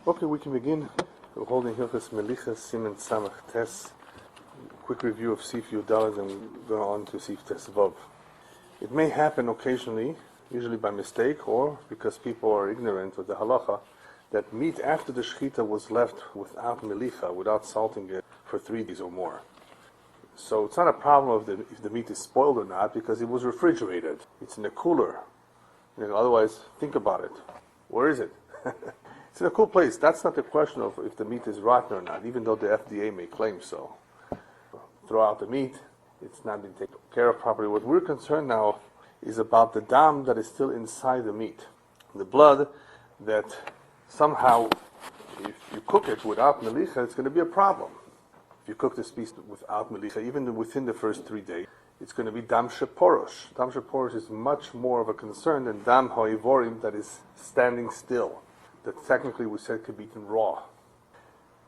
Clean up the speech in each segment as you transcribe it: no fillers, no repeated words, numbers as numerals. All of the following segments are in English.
Okay, we can begin. We're holding Hilchos Melicha, Siman Samach Tes. Quick review of Sif Yudalad and go on to Sif Tes Vav. It may happen occasionally, usually by mistake or because people are ignorant of the Halacha, that meat after the Shechita was left without Melicha, without salting it for 3 days or more. So it's not a problem if the meat is spoiled or not, because it was refrigerated. It's in a cooler. Otherwise, think about it. Where is it? It's in a cool place. That's not the question of if the meat is rotten or not, even though the FDA may claim so. Throw out the meat. It's not been taken care of properly. What we're concerned now is about the dam that is still inside the meat. The blood that somehow, if you cook it without Melicha, it's going to be a problem. If you cook this piece without Melicha, even within the first 3 days, it's going to be dam sheporosh. Dam sheporosh is much more of a concern than dam hoivorim that is standing still, that technically we said could be eaten raw.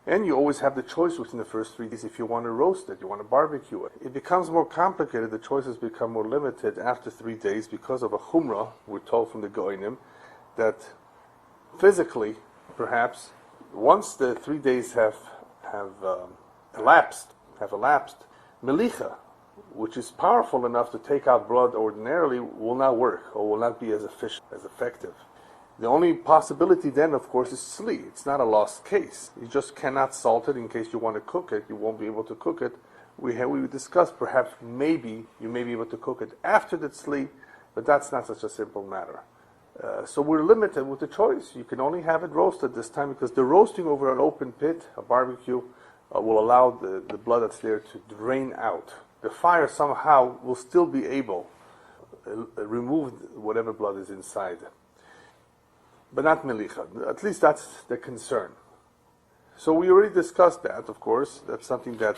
And you always have the choice within the first 3 days if you want to roast it, you want to barbecue it. It becomes more complicated, the choices become more limited after 3 days because of a chumrah, we're told from the Goinim, that physically, perhaps, once the 3 days have elapsed, Melicha, which is powerful enough to take out blood ordinarily, will not work or will not be as efficient, as effective. The only possibility then, of course, is sli. It's not a lost case. You just cannot salt it in case you want to cook it. You won't be able to cook it. We discussed perhaps maybe you may be able to cook it after the sli, but that's not such a simple matter. So we're limited with the choice. You can only have it roasted this time because the roasting over an open pit, a barbecue, will allow the blood that's there to drain out. The fire somehow will still be able to remove whatever blood is inside. But not Melicha. At least that's the concern. So we already discussed that, of course. That's something that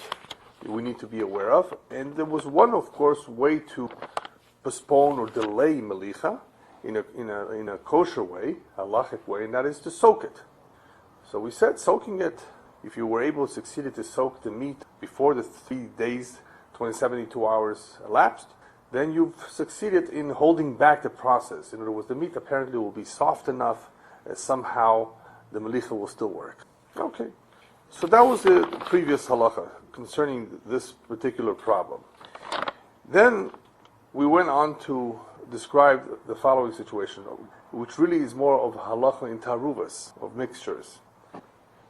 we need to be aware of. And there was one, of course, way to postpone or delay Melicha in a kosher way, a halachic way, and that is to soak it. So we said soaking it, if you were able to succeed to soak the meat before the 3 days, 72 hours elapsed, then you've succeeded in holding back the process. In other words, the meat apparently will be soft enough that somehow the melicha will still work. Okay. So that was the previous halacha concerning this particular problem. Then we went on to describe the following situation, which really is more of halacha in Taaruvot, of mixtures.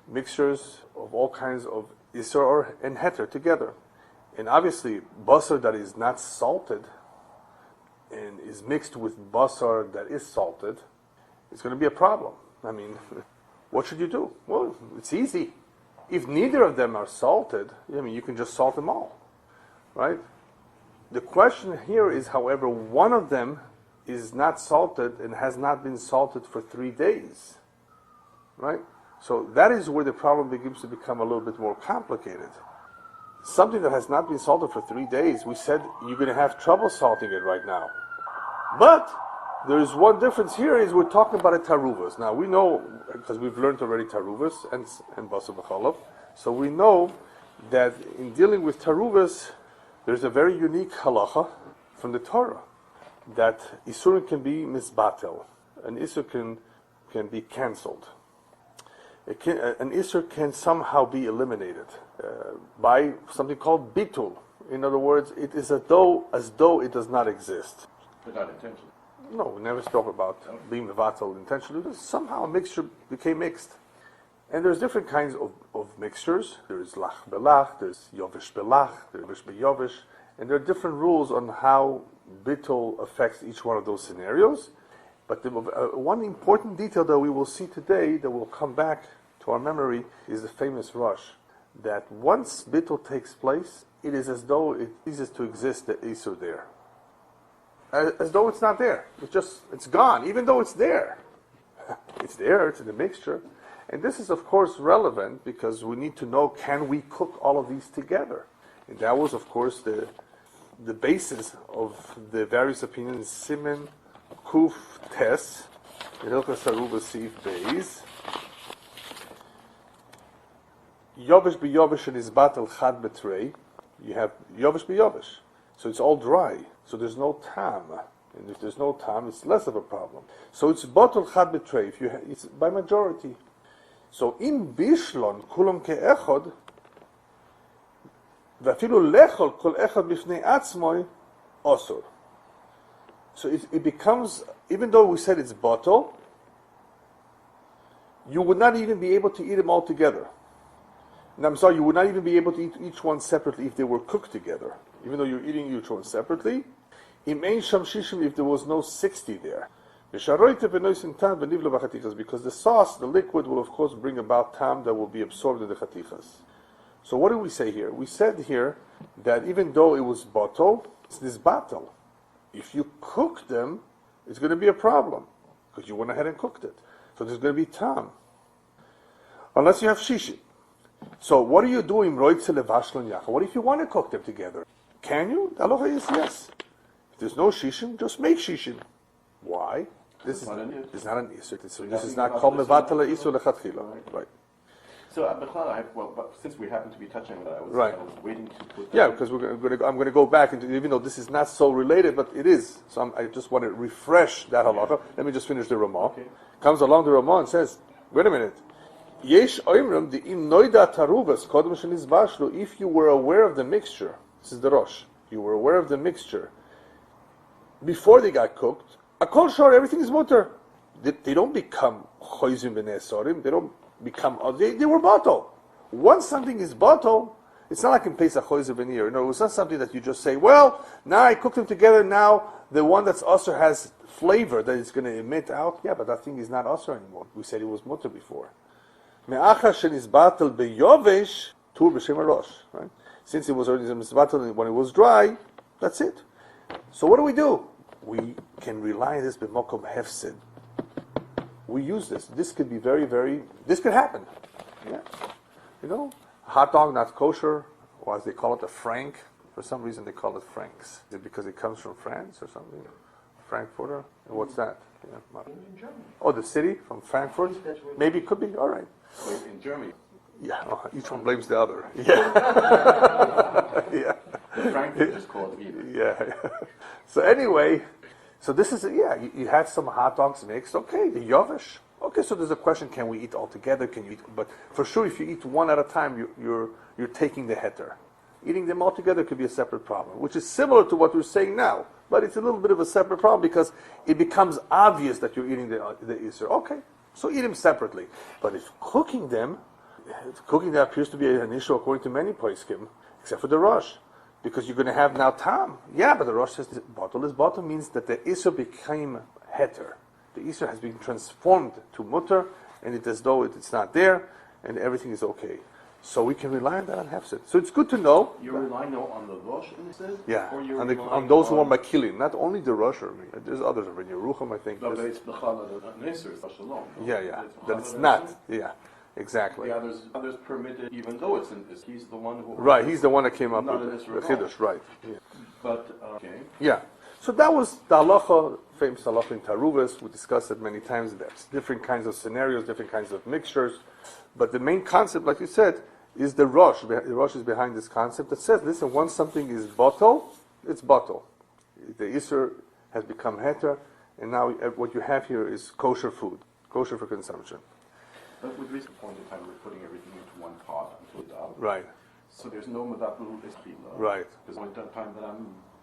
Mixtures of all kinds of isur and heter together. And obviously, Basar that is not salted and is mixed with Basar that is salted, it's going to be a problem. I mean, what should you do? Well, it's easy. If neither of them are salted, you can just salt them all, right? The question here is, however, one of them is not salted and has not been salted for 3 days, right? So that is where the problem begins to become a little bit more complicated. Something that has not been salted for 3 days, we said you're going to have trouble salting it right now. But there's one difference here is we're talking about a Taaruvot. Now we know, because we've learned already Taaruvot and Basar b'cholov, so we know that in dealing with Taaruvot, there's a very unique halacha from the Torah, that isurim can be misbatel, an isur can be cancelled. An isur can somehow be eliminated by something called bitul. In other words, it is as though it does not exist. But not intentionally. No, we never spoke about being mevatel intentionally. Somehow a mixture became mixed. And there's different kinds of mixtures. There's lach belach, there's yovish belach, there's yovish beyovish, and there are different rules on how bitul affects each one of those scenarios. But one important detail that we will see today that will come back to our memory is the famous rush, that once bitul takes place, it is as though it ceases to exist, the isur there. As though it's not there. It's gone, even though it's there. It's there, it's in the mixture. And this is, of course, relevant because we need to know, can we cook all of these together? And that was, of course, the basis of the various opinions, Siman, Kuf, Tes, Hilchos Taaruvot Sif Beis, Yovish beyovish and Isbatel Chad betrei. You have Yovish beyovish, so it's all dry. So there's no tam, and if there's no tam, it's less of a problem. So it's Batel Chad betrei. It's by majority. So im bishlon kulam ke'echod, ואפילו לאכול כל אחד בפני עצמו אסור. So it becomes, even though we said it's bottle, you would not even be able to eat them all together. And I'm sorry, you would not even be able to eat each one separately if they were cooked together. Even though you're eating each one separately, im ein sham shishim, if there was no 60 there. Because the sauce, the liquid, will of course bring about tam that will be absorbed in the chatichas. So what do we say here? We said here that even though it was bottle, it's this bottle. If you cook them, it's going to be a problem because you went ahead and cooked it. So there's going to be tam. Unless you have shishim. So what are you doing? What if you want to cook them together? Can you? The halacha is yes. If there's no shishim, just make shishim. Why? This is not an isur. This is not called mevatala isur lechatchila. Right. So, but since we happen to be touching on that, I was waiting to put that. Yeah, because I'm going to go back into, even though this is not so related, but it is. So I just want to refresh that halacha. Let me just finish the Ramah. Okay. Comes along the Ramah and says, wait a minute. Yesh oimrim the im noida taruvas kodem shenizbashlu. If you were aware of the mixture, this is the Rosh. You were aware of the mixture before they got cooked. Akol shor, everything is mutter. They don't become choizim b'nei sorim. They don't become, they were bottle. Once something is bottle, it's not like in Pesach choizer veneer. No, it's not something that you just say, well, now I cooked them together, now the one that's usher has flavor that it's going to emit out. Yeah, but that thing is not usher anymore. We said it was mutter before. Me'acha shenizbatel beyovesh tur b'shem harosh. Right? Since it was already misbatel when it was dry, that's it. So what do? We can rely on this b'mokom hefsid. We use this. This could be this could happen. Yeah. You know, hot dog not kosher, or as they call it, a frank. For some reason they call it franks. Is it because it comes from France or something? Frankfurter? What's that? Yeah. In Germany. Oh, the city from Frankfurt? Maybe it could be. All right. Wait, in Germany. Yeah, each one blames the other. Yeah. Yeah. The Frankfurt is called either. Yeah. So anyway, so this is, you had some hot dogs mixed, okay, the yovesh. Okay, so there's a question, can we eat all together? Can you eat, but for sure if you eat one at a time, you're taking the heter. Eating them all together could be a separate problem, which is similar to what we're saying now, but it's a little bit of a separate problem because it becomes obvious that you're eating the Isser. Okay, so eat them separately. But if cooking them appears to be an issue according to many poskim, except for the Rosh. Because you're going to have now tam. Yeah, but the Rosh says bottle is bottle means that the Isser became heter. The Isser has been transformed to mutter, and it's as though it's not there, and everything is okay. So we can rely on that on Hefsid. So it's good to know. You're relying on the Rosh instead? Yeah, on those who are Makilin, not only the Rosh, there's others, in Yerucham, I think. No, but it's B'chala, the Neser is alone. Yeah, that it's not. Yeah. Exactly. The others permitted, even though he's the one who... Right, he's the one that came up with the Chiddush, right. Yeah. But, okay. Yeah. So that was the halacha, famous halacha in Taaruvot. We discussed it many times. There's different kinds of scenarios, different kinds of mixtures. But the main concept, like you said, is the Rosh. The Rosh is behind this concept that says, listen, once something is bottle, it's bottle. The Isser has become heter, and now what you have here is kosher food, kosher for consumption. But with recent point in time, we're putting everything into one pot until it's out. Right. So there's no mevatel isbila. Right. There's one time that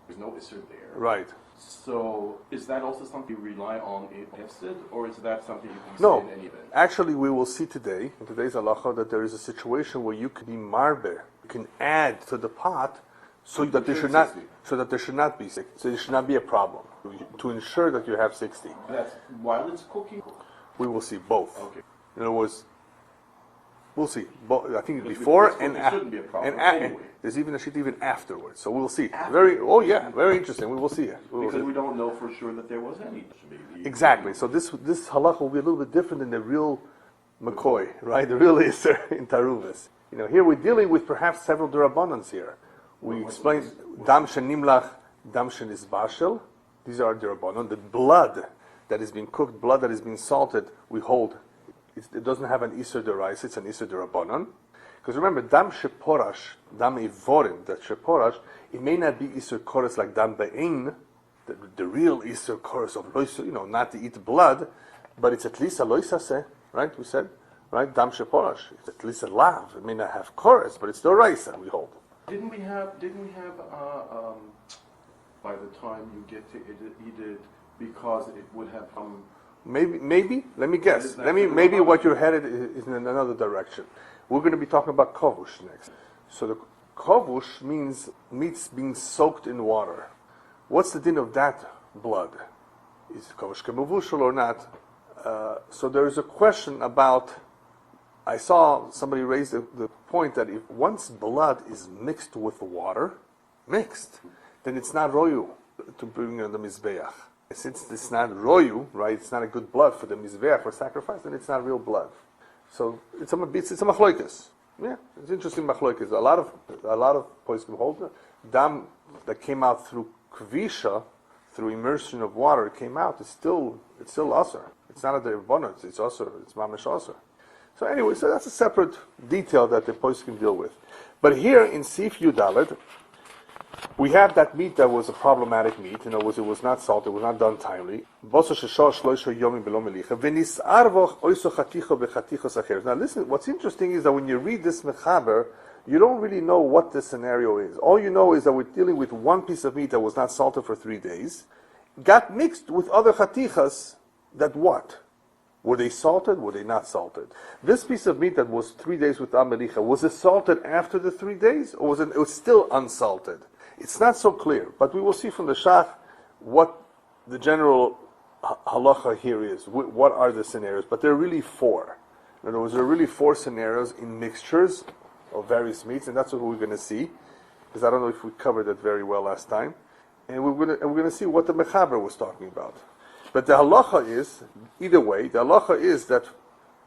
there's no isser there. Right. So is that also something you rely on in Hefsid, or is that something you can say in any event? Actually, we will see today, in today's halacha, that there is a situation where you can be marbe, you can add to the pot, so that there should not be 60. So there should not be a problem to ensure that you have 60. That's while it's cooking. We will see both. Okay. In other words, we'll see. I think before and after. And there's even a sheet even afterwards. So we'll see. Very interesting. We will see it. Because we don't know for sure that there was any. Exactly. So this halacha will be a little bit different than the real McCoy, right? The real Isser in Taaruvot. Here we're dealing with perhaps several derabbanans here. We explained dam shenimlach, dam shenisbashel. These are derabbanan. The blood that is being cooked, blood that is being salted, we hold. It doesn't have an Isser deraisa, it's an Isser derabbanan. Because remember, dam sheporash, dam ivorim, that sheporash, it may not be Isser koros like dam be'in, the real Isser koros of loisa, not to eat blood, but it's at least a loisase, right? We said right? Dam sheporash. It's at least a lav. It may not have chorus, but it's still raisa, we hold. Didn't we have by the time you get to eat it, because it would have Maybe. Let me guess. Maybe what you're headed is in another direction. We're going to be talking about kovush next. So the kovush means meats being soaked in water. What's the din of that blood? Is it kovush kemuvushal or not? So there is a question about. I saw somebody raise the point that if once blood is mixed with water, then it's not royu to bring on the mizbeach. Since it's not royu, right? It's not a good blood for the mizbeach for sacrifice. Then it's not real blood. So it's a machloikis. Yeah, it's interesting machloikis. A lot of poskim hold dam that came out through kvisha, through immersion of water, it came out. It's still aser. It's not a derivonot. It's aser. It's mamish aser. So anyway, so that's a separate detail that the poskim deal with. But here in Sif Yudalet, we have that meat that was a problematic meat. In other words, it was not salted, it was not done timely. Now listen, what's interesting is that when you read this mechaber, you don't really know what the scenario is. All you know is that we're dealing with one piece of meat that was not salted for 3 days, got mixed with other chatichas that what? Were they salted? Were they not salted? This piece of meat that was 3 days with Melicha, was it salted after the 3 days, or was it was still unsalted? It's not so clear, but we will see from the Shach what the general halacha here is. What are the scenarios? But there are really 4. In other words, there are really 4 scenarios in mixtures of various meats, and that's what we're going to see. Because I don't know if we covered that very well last time, and we're going to see what the mechaber was talking about. But the halacha is, either way, the halacha is that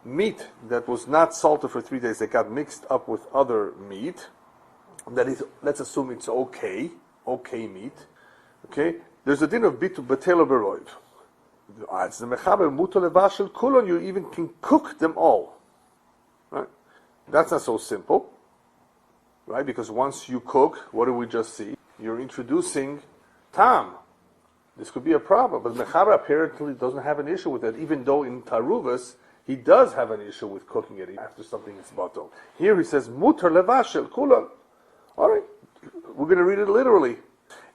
meat that was not salted for 3 days, that got mixed up with other meat, that is, let's assume it's okay meat, okay? There's a din of bitu betelo beroiv. It's the mechaber muto levashel kulon, you even can cook them all, right? That's not so simple, right? Because once you cook, what do we just see? You're introducing tam. This could be a problem, but Mechaber apparently doesn't have an issue with it, even though in Taaruvot he does have an issue with cooking it after something is bottled. Here he says, Mutar levashel kulon. All right, we're going to read it literally.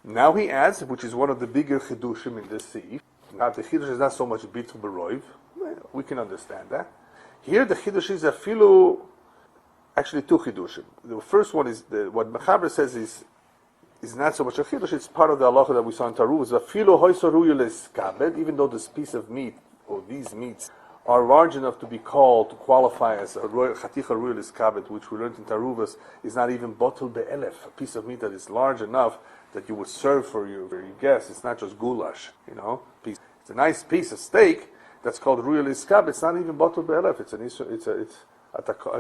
Now he adds, which is one of the bigger chidushim in this seif. Now the chidush is not so much bitul beroiv. We can understand that. Here the chidush is afilu, actually 2 chidushim. The first one is, what Mechaber says is not so much a chidush, it's part of the halacha that we saw in Taaruvot. Even though this piece of meat, or these meats, are large enough to be called, to qualify as a chaticha ruyul iskabed, which we learned in Taaruvot, is not even botel be'elef, a piece of meat that is large enough that you would serve for your guests. It's not just goulash, piece. It's a nice piece of steak that's called ruyul iskabed. It's not even botel be'elef. It's a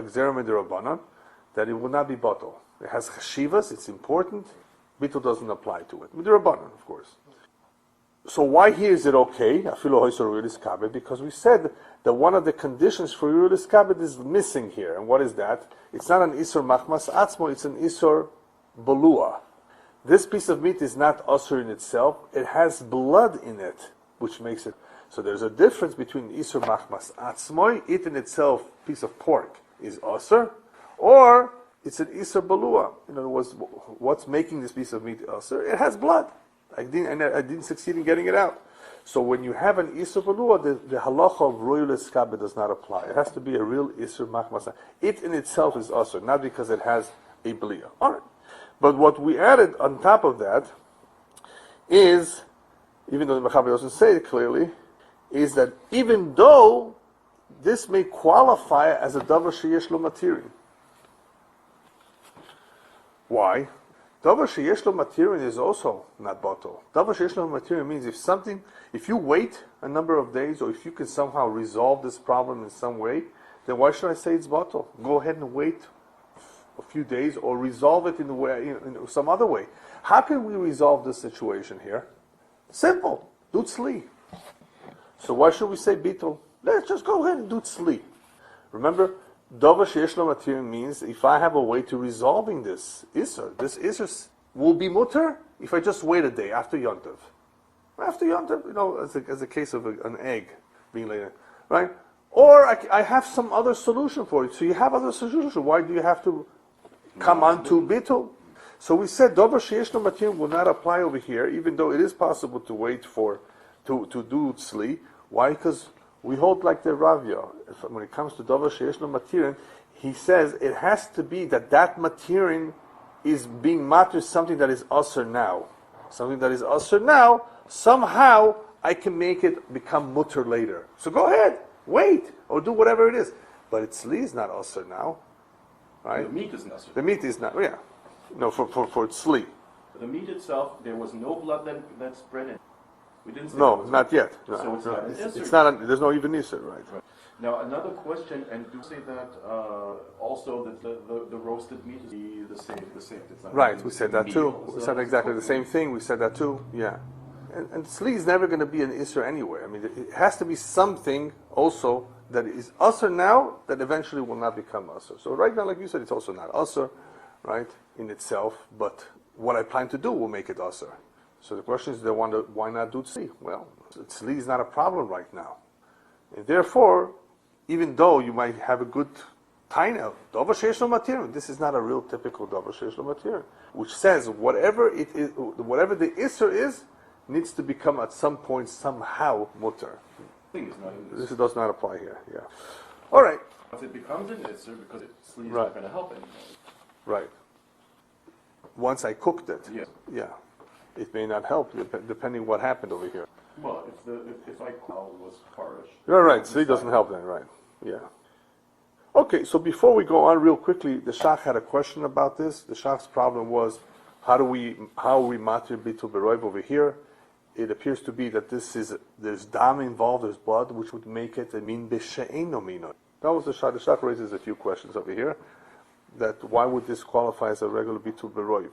gzerim d'Rabbanan that it will not be botel. It has chashivas. It's important. Bitul doesn't apply to it. D'Rabbanan, of course. So why here is it okay? Because we said that one of the conditions for Yore Deah is missing here. And what is that? It's not an Isur Machmas Atzmo, it's an Isur Balua. This piece of meat is not Asur in itself, it has blood in it, which makes it. So there's a difference between Isur Machmas Atzmo, it in itself, piece of pork, is Asur, or it's an Isur Balua. In other words, what's making this piece of meat Asur? It has blood. I didn't succeed in getting it out. So when you have an Isur Balua, the halacha of royal iskabe does not apply. It has to be a real Isur Machmasa. It in itself is Asur, not because it has a Blia. Alright. But what we added on top of that is, even though the Mechaber doesn't say it clearly, is that even though this may qualify as a davar sheyesh lo matirin. Why? Davar sheyesh lo matirin is also not bottle. Davar sheyesh lo matirin means if you wait a number of days, or if you can somehow resolve this problem in some way, then why should I say it's bottle? Go ahead and wait a few days, or resolve it in some other way. How can we resolve this situation here? Simple. Do tzli. So why should we say bitul? Let's just go ahead and do tzli. Remember, davar sheyesh lo matirin means if I have a way to resolving this isur will be mutter if I just wait a day after Yontav. After Yontav, as a case of an egg being laid in, right? Or I have some other solution for it. So you have other solutions. Why do you have to come on to bittul? So we said Dover Sheyesh No Matirim will not apply over here, even though it is possible to wait to do tzli. Why? Because we hold like the Ravya. When it comes to Dover Sheyesh No Matirim, he says it has to be that matirim is being matir something that is usher now. Something that is usher now, somehow I can make it become mutter later. So go ahead, wait, or do whatever it is. But tzli is not usher now, right? The meat is not. The meat is not, yeah. No, for tzli. The meat itself, there was no blood that spread in. We didn't say No, not yet. No, so it's not an isser. It's not. There's no even isser, right? Now another question, and do say that also that the roasted meat is the same. It's not Right, we said that meat. too. We said exactly the same thing. We said that too. Yeah, and tzli is never going to be an isser anyway. I mean, it has to be something also that is usher now that eventually will not become usher. So right now, like you said, it's also not usher, right, in itself. But what I plan to do will make it usher. So the question is, why not do tzli? Well, tzli is not a problem right now, and therefore, even though you might have a good taina, Dover Sheyesh No Matirim, this is not a real typical Dover Sheyesh No Matirim, which says whatever it is, whatever the isser is, needs to become at some point somehow mutter. This does not apply here. Yeah. All right. If it becomes an isser because tzli is Right. not going to help anymore. Right. Once I cooked it. Yes. Yeah. It may not help depending what happened over here. Well, if I was parish. You're right. Tzli doesn't help then, right? Yeah. Okay, so before we go on real quickly, the Shach had a question about this. The Shach's problem was, how are we matir bitul beroiv over here? It appears to be that there's dam involved, there's blood, which would make it a min b'she'eno mino. That was the Shach. The Shach raises a few questions over here. That why would this qualify as a regular bitul beroiv?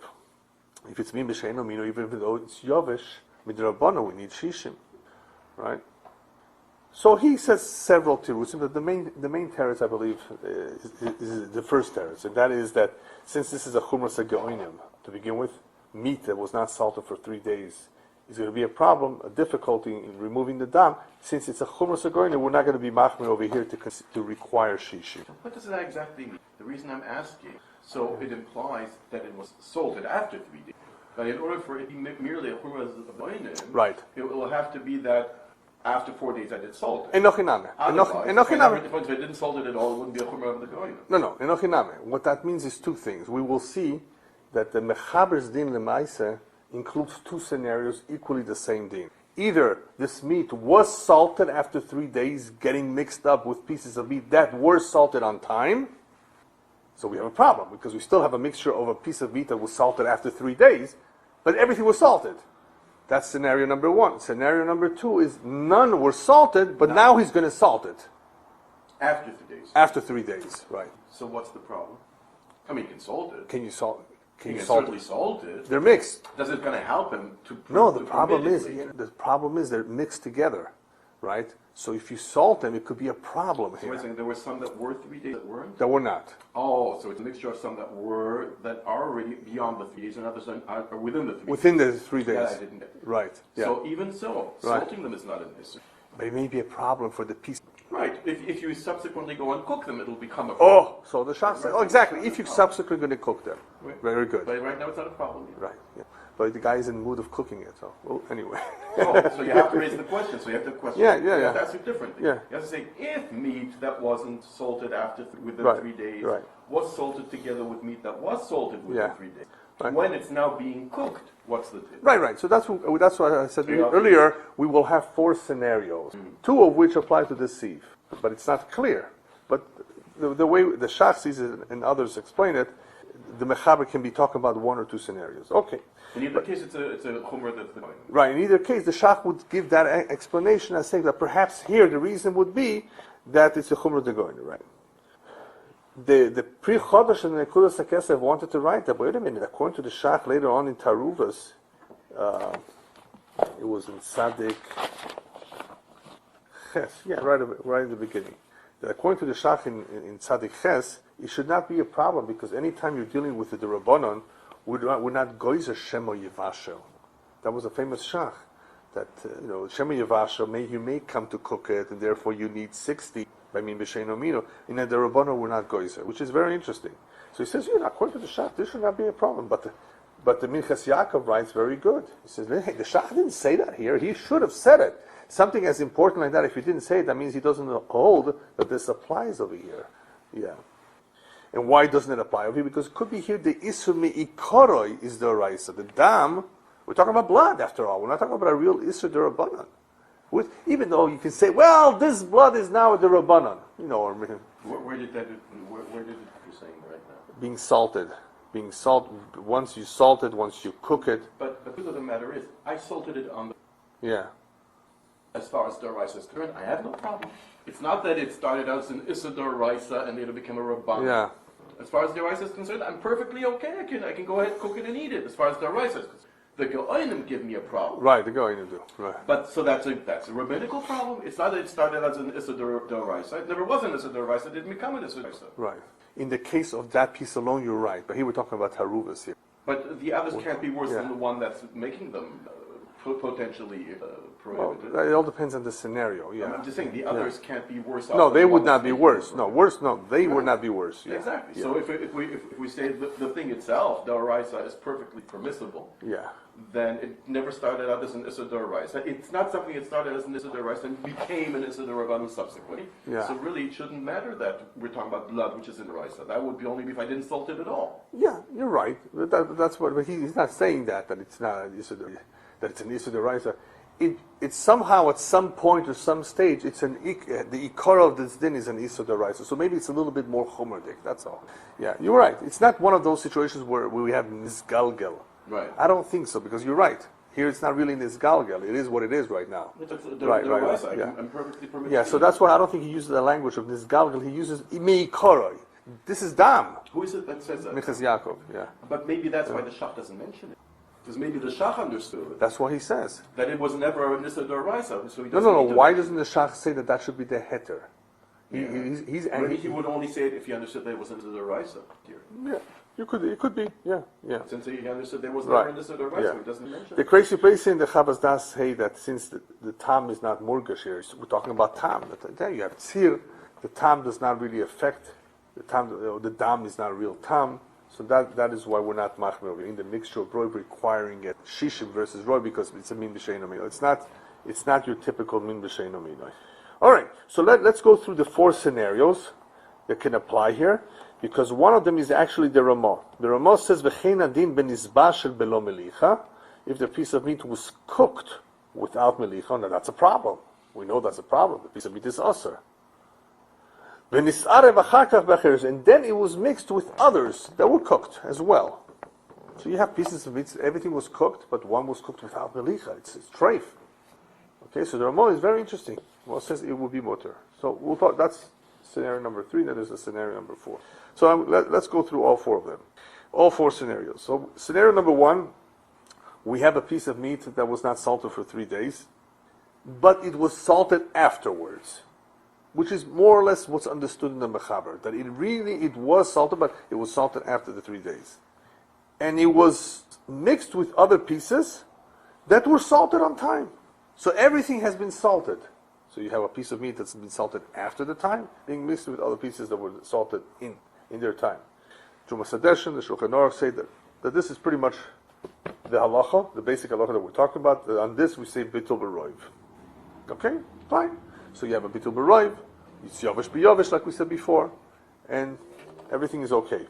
If it's min b'she'eno mino, even though it's yovesh, midrabana, we need shishim, right? So he says several tirusim, but the main teretz, I believe, is the first teretz, and that is that since this is a chumras hageonim to begin with, meat that was not salted for 3 days is going to be a problem, a difficulty in removing the dam. Since it's a chumras hageonim, we're not going to be machmir over here to require shishim. What does that exactly mean? The reason I'm asking, so it implies that it was salted after 3 days. But in order for it to be merely a chumras hageonim, Right. It will have to be that after 4 days I did salt it. Enochiname. If I didn't salt it at all, it wouldn't be a chumrah of the goyim. No, enochiname. What that means is two things. We will see that the mechaber's din lemaise includes two scenarios, equally the same din. Either this meat was salted after 3 days, getting mixed up with pieces of meat that were salted on time. So we have a problem, because we still have a mixture of a piece of meat that was salted after 3 days, but everything was salted. That's scenario number one. Scenario number two is none were salted, but now he's going to salt it. After 3 days. After 3 days, right. So what's the problem? I mean, you can salt it. Can you salt? You can certainly salt it. They're mixed. Does it going to help him to? No, the problem is they're mixed together, right? So if you salt them, it could be a problem So here. there were some that were 3 days that weren't. That were not. Oh, so it's a mixture of some that are already beyond the 3 days, and others are within the 3 days. Within the 3 days. That I didn't get. Right. Yeah. So even so, Right. salting them is not an issue. But it may be a problem for the piece. Right. If you subsequently go and cook them, it'll become a problem. Oh, so the Shach said, exactly. If you're subsequently going to cook them. Very good. But right now it's not a problem yet. Right. Yeah. But the guy is in the mood of cooking it. So, well, anyway. So you have to raise the question. So you have to question. Yeah. You have to ask it differently. Yeah. You have to say, if meat that wasn't salted within Right, 3 days right. was salted together with meat that was salted within Yeah. 3 days, Right. when it's now being cooked, what's the tip? Right. So that's what I said earlier. We will have 4 scenarios, 2 of which apply to deceive, but it's not clear. But the way the Shach sees it and others explain it, the mechaber can be talking about 1 or 2 scenarios. Okay. In either case, it's a chumrah that's the going. Right. In either case, the Shach would give that explanation as saying that perhaps here the reason would be that it's a chumrah degoin. Right. The Pri Chodesh and the Nekudas HaKesef wanted to write that. Wait a minute. According to the Shach later on in Taaruvot, it was in Tzadik Ches. Yeah, right in the beginning. That according to the Shach in Tzadik Ches, it should not be a problem because anytime you're dealing with the Rabbanon, we're not goizer Shemo Yevashel. That was a famous Shach. That Shemo Yevashel, you may come to cook it, and therefore you need 60. by min b'sheino mino, in the Rabbanan we're not goizer, which is very interesting. So he says, according to the Shach, this should not be a problem. But the Minchas Yaakov writes very good. He says, hey, the Shach didn't say that here. He should have said it. Something as important like that, if he didn't say it, that means he doesn't hold that this applies over here. Yeah. And why doesn't it apply over here? Because it could be here the Isur Me'ikoroi is the Raisa. The dam, we're talking about blood after all. We're not talking about a real Isur D'Rabbanan. Even though you can say, well, this blood is now the Rabbanan. Where did it you're saying right now? Being salted. Once you salt it, once you cook it. But the truth of the matter is, I salted it on the... Yeah. As far as Doraisa is concerned, I have no problem. It's not that it started out as an Issa Doraisa and later became a Rabban. Yeah. As far as Doraisa is concerned, I'm perfectly okay. I can go ahead, cook it and eat it. As far as Doraisa is concerned. The Geoinim give me a problem. Right, the Geoinim do. Right. But so that's a rabbinical problem. It's not that it started as an Issa Doraisa. It never was an Issa Doraisa. It didn't become an Issa Doraisa. Right. In the case of that piece alone, you're right. But here we're talking about Taaruvos here. But the others can't be worse than the one that's making them potentially prohibited. Well, it all depends on the scenario. Yeah. I'm just saying the others can't be worse. No, they would not be worse. No, worse. No, they would not be worse. Yeah. Exactly. Yeah. So if we say the thing itself, the Doraisa, is perfectly permissible. Yeah. Then it never started out as an Issa Doraisa. It's not something that started as an Issa Doraisa and became an Issa Doraisa subsequently. Yeah. So really, it shouldn't matter that we're talking about blood, which is in Doraisa. That would be only if I didn't salt it at all. Yeah, you're right. That's what. But he's not saying that it's not an Issa, that it's an Issa Doraisa. It's somehow at some point or some stage, it's the ikara of this din is an Issa Doraisa. So maybe it's a little bit more chomerdik. That's all. Yeah, you're right. It's not one of those situations where we have nisgalgel. Right. I don't think so, because you're right. Here it's not really nisgalgel. It is what it is right now. Right. Yeah. I'm perfectly permitted. Yeah, so that's why I don't think he uses the language of nisgalgel. He uses meikoroi. This is dam. Who is it that says that? Minchas Yaakov, yeah. But maybe that's why the Shach doesn't mention it. Because maybe the Shach understood it. That's what he says. That it was never an Issa Doraisa. So No. Why doesn't the Shach say that should be the heter? Maybe he would only say it if he understood that it was an Issa Doraisa. Yeah. It could be, yeah. Since he understood there was never an Issa Doraisa, he doesn't mention it. The crazy place in the Chavas Das say that since the tam is not murgash here, we're talking about tam. There you have tzir, the tam does not really affect, the dam is not a real tam, so that is why we're not machmir in the mixture of roy requiring it shishim versus roy, because it's a min b'sheino mino. It's not your typical min b'sheino mino. All right, so let's go through the 4 scenarios that can apply here, because one of them is actually the Ramah. The Ramah says, "V'chein adin benizbah shel belo melicha." If the piece of meat was cooked without melicha, now that's a problem. We know that's a problem. The piece of meat is aser. V'nis'arev achar kach b'acheres, and then it was mixed with others that were cooked as well. So you have pieces of meat, everything was cooked, but one was cooked without melicha. It's treif. Okay, so the Ramah is very interesting. Well, it says it will be mutter. So we'll talk. That's scenario number 3. That is the scenario number 4. So let's go through all 4 of them, all 4 scenarios. So scenario number 1, we have a piece of meat that was not salted for 3 days, but it was salted afterwards, which is more or less what's understood in the Mechaber, that it was salted, but it was salted after the 3 days, and it was mixed with other pieces that were salted on time. So everything has been salted. So you have a piece of meat that's been salted after the time, being mixed with other pieces that were salted in their time. Trumas Hadeshin, the Shuchan Aruch say that this is pretty much the halacha, the basic halacha that we're talking about. On this we say bitul b'roiv. Okay, fine. So you have a bitul b'roiv, it's yavish b'yavish like we said before, and everything is okay.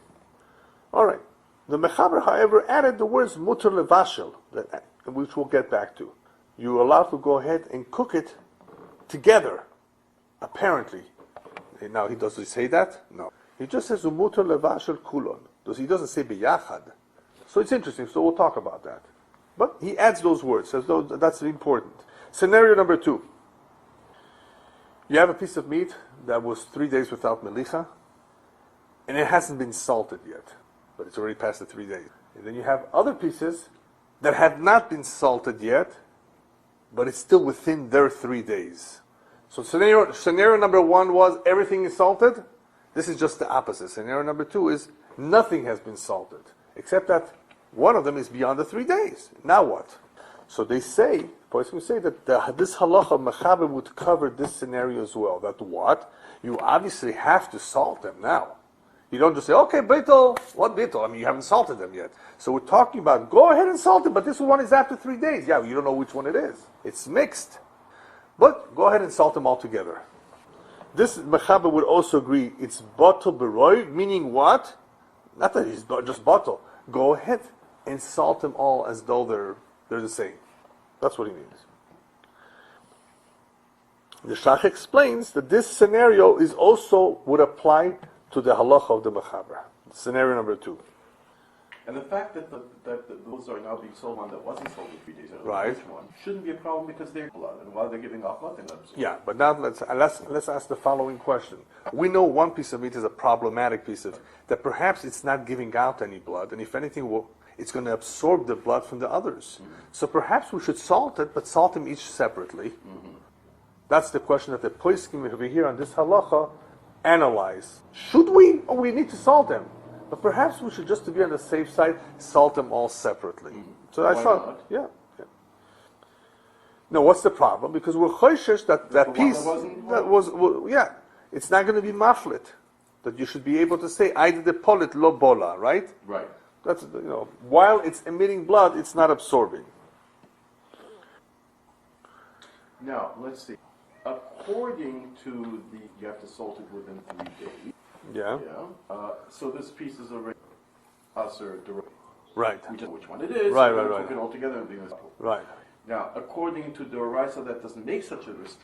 All right. The Mechaber, however, added the words mutar levashel, which we'll get back to. You're allowed to go ahead and cook it together, apparently. Now, does he say that? No. He just says umutar levashel kulon. He doesn't say biyachad. So it's interesting. So we'll talk about that. But he adds those words as though that's important. Scenario number 2. You have a piece of meat that was 3 days without melicha, and it hasn't been salted yet, but it's already past the 3 days. And then you have other pieces that have not been salted yet, but it's still within their 3 days. So scenario number 1 was everything is salted. This is just the opposite. Scenario number 2 is nothing has been salted, except that one of them is beyond the 3 days. Now what? So they say, that this halacha Mechaber would cover this scenario as well. That what? You obviously have to salt them now. You don't just say, okay, bittul. What bittul? I mean, you haven't salted them yet. So we're talking about, go ahead and salt it, but this one is after 3 days. Yeah, you don't know which one it is. It's mixed. But go ahead and salt them all together. This mechaber would also agree, it's batel beroy, meaning what? Not that it's just batel. Go ahead and salt them all as though they're the same. That's what he means. The Shach explains that this scenario is also would apply to the halacha of the mechaber. Scenario number 2. And the fact that those are now being sold one that wasn't sold in 3 days, I don't know Right. which one, shouldn't be a problem because they're blood, and while they're giving off blood, they're not absorbed. Yeah, but now let's ask the following question. We know one piece of meat is a problematic piece of that perhaps it's not giving out any blood, and if anything, it's going to absorb the blood from the others. Mm-hmm. So perhaps we should salt it, but salt them each separately. Mm-hmm. That's the question that the poskim over here on this halacha analyze. Should we, or we need to salt them? But perhaps we should, just to be on the safe side, salt them all separately. Mm-hmm. So I thought, yeah. No, what's the problem? Because we're choishes that piece that was, it's not going to be maflit. That you should be able to say either the polit lo bola, right? Right. That's while it's emitting blood, it's not absorbing. Now let's see. According to you have to salt it within 3 days. Yeah. So this piece is already Basar. Right. We just know which one it is. Right. Cook it all together and be right. Now, according to the Oraisa, that doesn't make such a risk.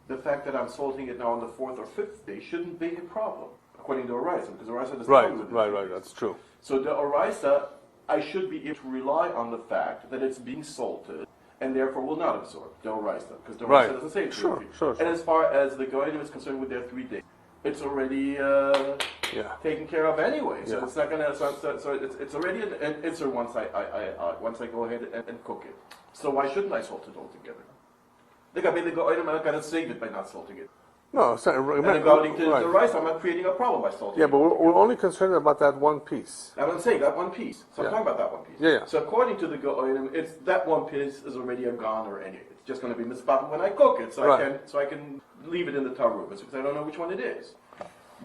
The fact that I'm salting it now on the 4th or 5th day shouldn't be a problem, according to Oraisa, because Oraisa doesn't come with it. Right. That's true. So the Oraisa, I should be able to rely on the fact that it's being salted, and therefore will not absorb the Oraisa, because the Oraisa doesn't say it's sure. And as far as the Goyim is concerned with their 3 days, it's already taken care of anyway. So it's not going to. So it's already an answer once I go ahead and cook it. So why shouldn't I salt it all together? I'm not going to save it by not salting it. No, and according to the rice, I'm not creating a problem by salting it. Yeah, but we're only concerned about that one piece. I'm not saying that one piece. So I'm talking about that one piece. Yeah. So according to the Go'onim, it's that one piece is already a goner anyway. It's just going to be mispapped when I cook it, so I can leave it in the Taaruvot because I don't know which one it is.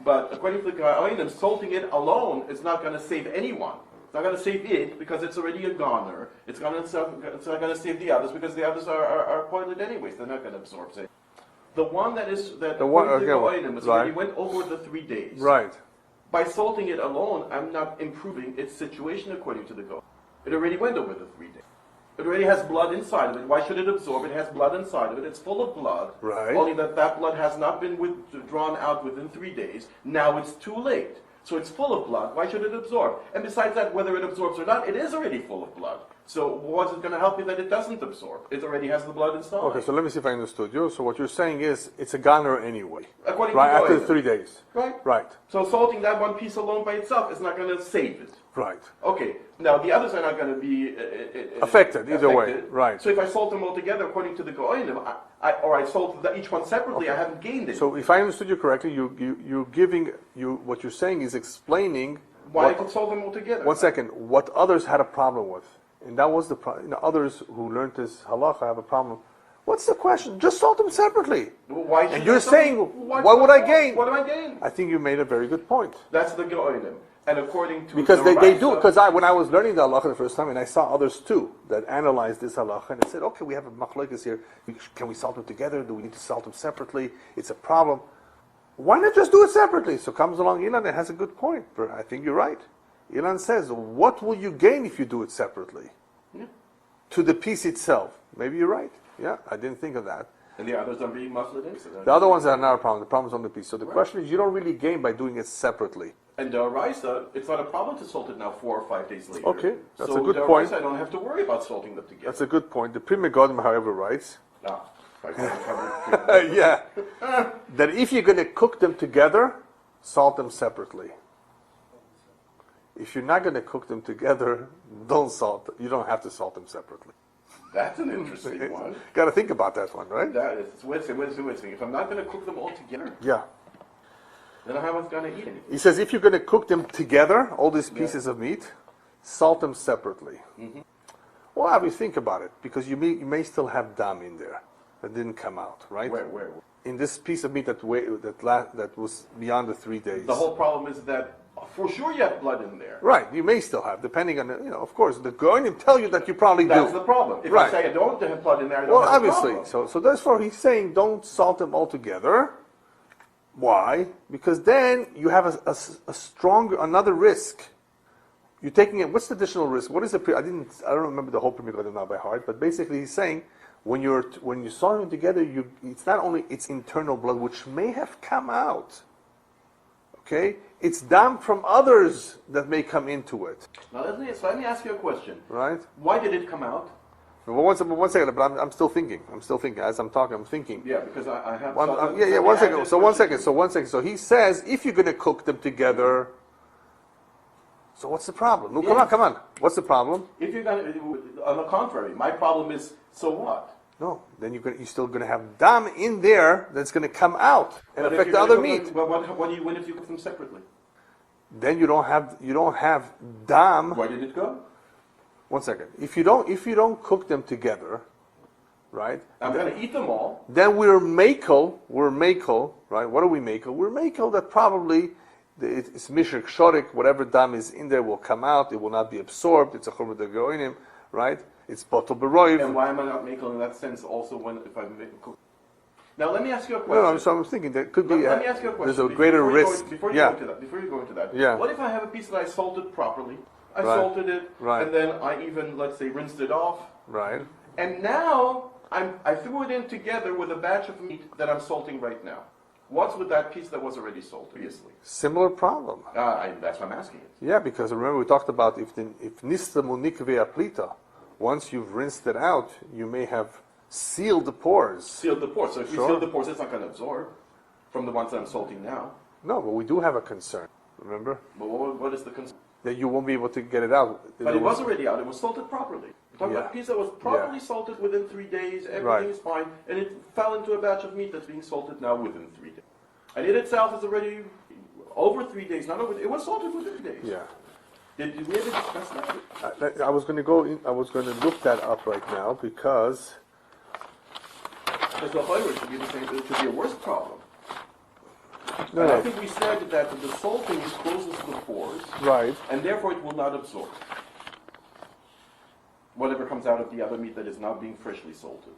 But according to the Go'onim, salting it alone is not going to save anyone. It's not going to save it because it's already a goner. It's not going to save the others because the others are pointed anyways. They're not going to absorb it. The one was already went over the 3 days. Right. By salting it alone, I'm not improving its situation according to the Go'onim. It already went over the 3 days. It already has blood inside of it. Why should it absorb? It has blood inside of it. It's full of blood. Right. Only that blood has not been drawn out within 3 days. Now it's too late. So it's full of blood. Why should it absorb? And besides that, whether it absorbs or not, it is already full of blood. So what's it going to help you that it doesn't absorb? It already has the blood inside. Okay, so let me see if I understood you. So what you're saying is it's a goner anyway. According to after 3 days. Right. So salting that one piece alone by itself is not going to save it. Right. Okay. Now the others are not going to be affected either way. Right. So if I salt them all together according to the Go'onim, or I salt each one separately, I haven't gained it. So if I understood you correctly, what you're saying is explaining why I could salt them all together. 1 second. What others had a problem with, and that was the problem. Others who learned this halacha have a problem. What's the question? Just salt them separately. Why? And you're saying, what would I gain? What do I gain? I think you made a very good point. That's the Go'onim. And according to because they do, because when I was learning the halacha the first time, and I saw others too that analyzed this halacha, and they said, okay, we have a machlokes here. Can we salt them together? Do we need to salt them separately? It's a problem. Why not just do it separately? So comes along Ilan and has a good point. I think you're right. Ilan says, what will you gain if you do it separately? Yeah. To the piece itself. Maybe you're right. Yeah, I didn't think of that. And the others are being muffled in. So the other ones are not a problem. The problem's on the piece. So the question is, you don't really gain by doing it separately. And the Araisa, it's not a problem to salt it now 4 or 5 days later. Okay, that's a good point. I don't have to worry about salting them together. That's a good point. The Pri Megadim, however, writes, that if you're going to cook them together, salt them separately. If you're not going to cook them together, don't salt them. You don't have to salt them separately. That's an interesting one. Got to think about that one, right? That is. If I'm not going to cook them all together, then how am I going to eat anything? He says if you're going to cook them together, all these pieces of meat, salt them separately. Mm-hmm. Well, how do you think about it? Because you may still have dam in there that didn't come out, right? Where? in this piece of meat that was beyond the 3 days. The whole problem is that for sure you have blood in there. Right, you may still have, depending on of course, the Goyim tell you that you probably do. That's the problem. If I say I don't have blood in there, I don't have obviously. a problem. So therefore he's saying don't salt them all together. Why? Because then you have a stronger, another risk. You're taking it. What's the additional risk? What is the? I don't remember the whole Mikvaot now by heart, but basically he's saying when you saw them together, it's not only its internal blood which may have come out. Okay, it's dam from others that may come into it. Now let me ask you a question. Right? Why did it come out? Well, one second, but I'm still thinking. As I'm talking, I'm thinking. Yeah, because I have. One second. So 1 second. So he says if you're going to cook them together. So what's the problem? No, come on. What's the problem? If you're going to, on the contrary, my problem is, so what? No, then you're still going to have dam in there that's going to come out and affect the other meat. But what do you win if you cook them separately? Then you don't have dam. Where did it go? 1 second. If you don't cook them together, right? I'm going to eat them all. Then we're makel, right? What are we makel? We're makel that probably it's mishrik shorik, whatever dam is in there will come out. It will not be absorbed. It's a chumra de goinim, right? It's bottle beroiv. And why am I not makel in that sense? Also, if I make a cook. Now let me ask you a question. No, so I'm thinking there could be. Let me ask you a question. There's a greater risk. Before you go into that. Yeah. What if I have a piece that I salted properly? I Right. salted it, Right. and then I even, let's say, rinsed it off. Right. And now I threw it in together with a batch of meat that I'm salting right now. What's with that piece that was already salted previously? Similar problem. That's what I'm asking it. Yeah, because remember we talked about if nistamu nikve aplita, once you've rinsed it out, you may have sealed the pores. Sealed the pores. So if you seal the pores, it's not going to absorb from the ones that I'm salting now. No, but we do have a concern. Remember But what is the concern? that you won't be able to get it out. But it was already out. It was salted properly. We're talking about a piece that was properly salted within 3 days. Everything is fine, and it fell into a batch of meat that's being salted now within 3 days. And it itself is already over 3 days. Not over. It was salted within 3 days. Yeah. Did we ever discuss that? I was going to go. I was going to look that up right now because Because the flavor should be the same. It should be a worse problem. no, And no. I think we said that the salting is closest to the pores, Right. and therefore it will not absorb whatever comes out of the other meat that is now being freshly salted.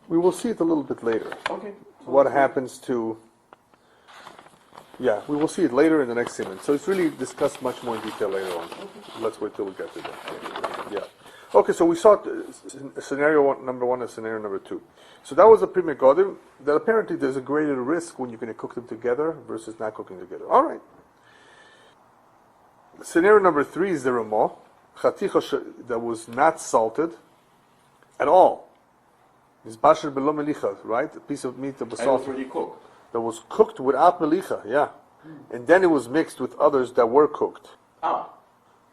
We will see it a little bit later. Okay. So What happens to? Yeah, we will see it later in the next segment. So it's really discussed much more in detail later on. Let's wait till we get to that. Yeah. Okay, so we saw scenario number 1 and scenario number 2. So that was a prima godim. That apparently there's a greater risk when you're going to cook them together versus not cooking together. All right. Scenario number 3 is the Ramah, chaticha that was not salted at all. It's Basar below Melicha, right? A piece of meat that was and it was salted. already cooked. That was cooked without Melicha, yeah. And then it was mixed with others that were cooked.